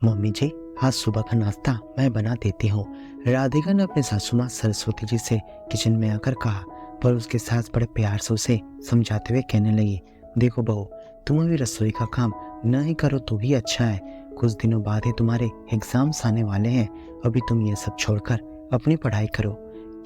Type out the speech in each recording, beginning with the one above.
Mummy जी, आज सुबह का नाश्ता मैं बना देती हूँ। राधिका ने अपने सासू माँ सरस्वती जी से किचन में आकर कहा, पर उसके सास बड़े प्यार से उसे समझाते हुए कहने लगी, देखो बहू, तुम अभी रसोई का काम न ही करो तो भी अच्छा है। कुछ दिनों बाद ही तुम्हारे एग्जाम्स आने वाले हैं। अभी तुम ये सब छोड़कर अपनी पढ़ाई करो।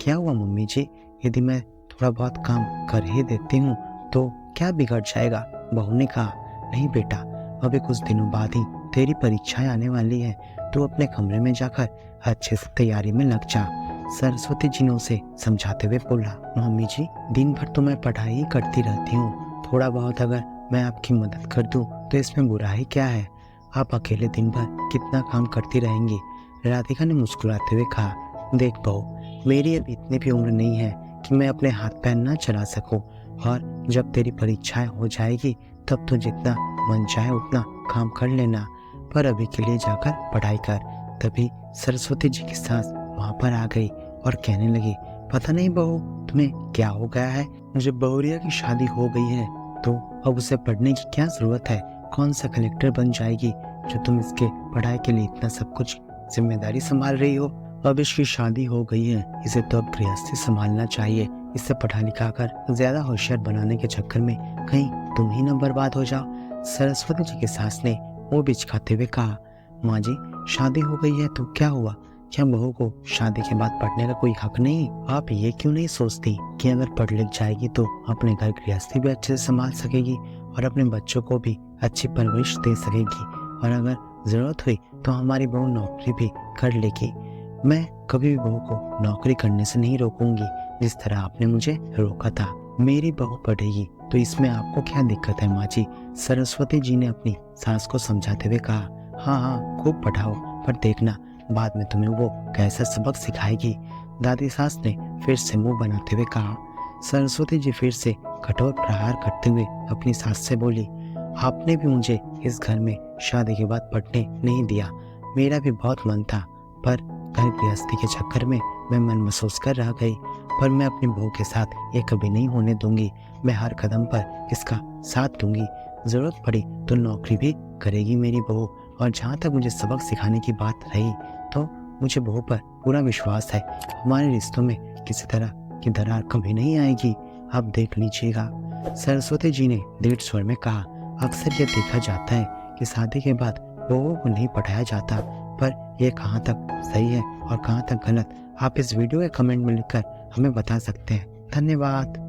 क्या हुआ मम्मी जी, यदि मैं थोड़ा बहुत काम कर ही देती हूँ तो क्या बिगड़ जाएगा? बहू ने कहा, नहीं बेटा, अभी कुछ दिनों बाद ही तेरी परीक्षाएं आने वाली है। तू अपने कमरे में जाकर अच्छे से तैयारी में लग जा। सरस्वती जी ने उसे समझाते हुए बोला, मम्मी जी, दिन भर तो मैं पढ़ाई ही करती रहती हूँ। थोड़ा बहुत अगर मैं आपकी मदद कर दूँ तो इसमें बुराई क्या है? आप अकेले दिन भर कितना काम करती रहेंगी? राधिका ने मुस्कुराते हुए कहा, देख बहू, मेरी अभी इतनी भी उम्र नहीं है कि मैं अपने हाथ पैर न चला सकूं, और जब तेरी परीक्षाएं हो जाएगी तब तो जितना मन चाहे उतना काम कर लेना, पर अभी के लिए जाकर पढ़ाई कर। तभी सरस्वती जी की सास वहां पर आ गई और कहने लगी, पता नहीं बहू, तुम्हें क्या हो गया है? मुझे बहुरिया की शादी हो गई है तो अब उसे पढ़ने की क्या जरूरत है? कौन सा कलेक्टर बन जाएगी जो तुम इसके पढ़ाई के लिए इतना सब कुछ जिम्मेदारी संभाल रही हो? अब इसकी शादी हो गई है, इसे तो अब गृहस्थी संभालना चाहिए। इसे पढ़ा लिखा कर ज्यादा होशियार बनाने के चक्कर में कहीं तुम ही न बर्बाद हो जाओ। सरस्वती जी की सास ने मुंह बिचकाते हुए कहा, माँ जी, शादी हो गई है तो क्या हुआ? क्या बहू को शादी के बाद पढ़ने का कोई हक नहीं? आप ये क्यों नहीं सोचती कि अगर पढ़ लिख जाएगी तो अपने घर गृहस्थी भी अच्छे से संभाल सकेगी और अपने बच्चों को भी अच्छी परवरिश दे सकेगी, और अगर जरूरत हुई तो हमारी बहू नौकरी भी कर लेगी। मैं कभी भी बहू को नौकरी करने से नहीं रोकूंगी, जिस तरह आपने मुझे रोका था। मेरी बहू पढ़ेगी तो इसमें आपको क्या दिक्कत है माँ जी? सरस्वती जी ने अपनी सास को समझाते हुए कहा, हाँ हाँ, खूब पढ़ाओ, पर देखना बाद में तुम्हें वो कैसा सबक सिखाएगी। दादी सास ने फिर से मुंह बनाते हुए कहा। सरस्वती जी फिर से कठोर प्रहार करते हुए अपनी सास से बोली, आपने भी मुझे इस घर में शादी के बाद पढ़ने नहीं दिया। मेरा भी बहुत मन था, पर घर गृहस्थी के चक्कर में मैं मन महसूस कर रह गई। पर मैं अपनी बहू के साथ ये कभी नहीं होने दूंगी। मैं हर कदम पर इसका साथ दूंगी। जरूरत पड़ी तो नौकरी भी करेगी मेरी बहू। और जहाँ तक मुझे सबक सिखाने की बात रही, तो मुझे बहू पर पूरा विश्वास है। हमारे रिश्तों में किसी तरह की दरार कभी नहीं आएगी, आप देख लीजिएगा। सरस्वती जी ने दृढ़ स्वर में कहा, अक्सर ये देखा जाता है कि शादी के बाद बहू को नहीं पढ़ाया जाता, पर यह कहाँ तक सही है और कहाँ तक गलत, आप इस वीडियो के कमेंट में लिखकर हमें बता सकते हैं। धन्यवाद।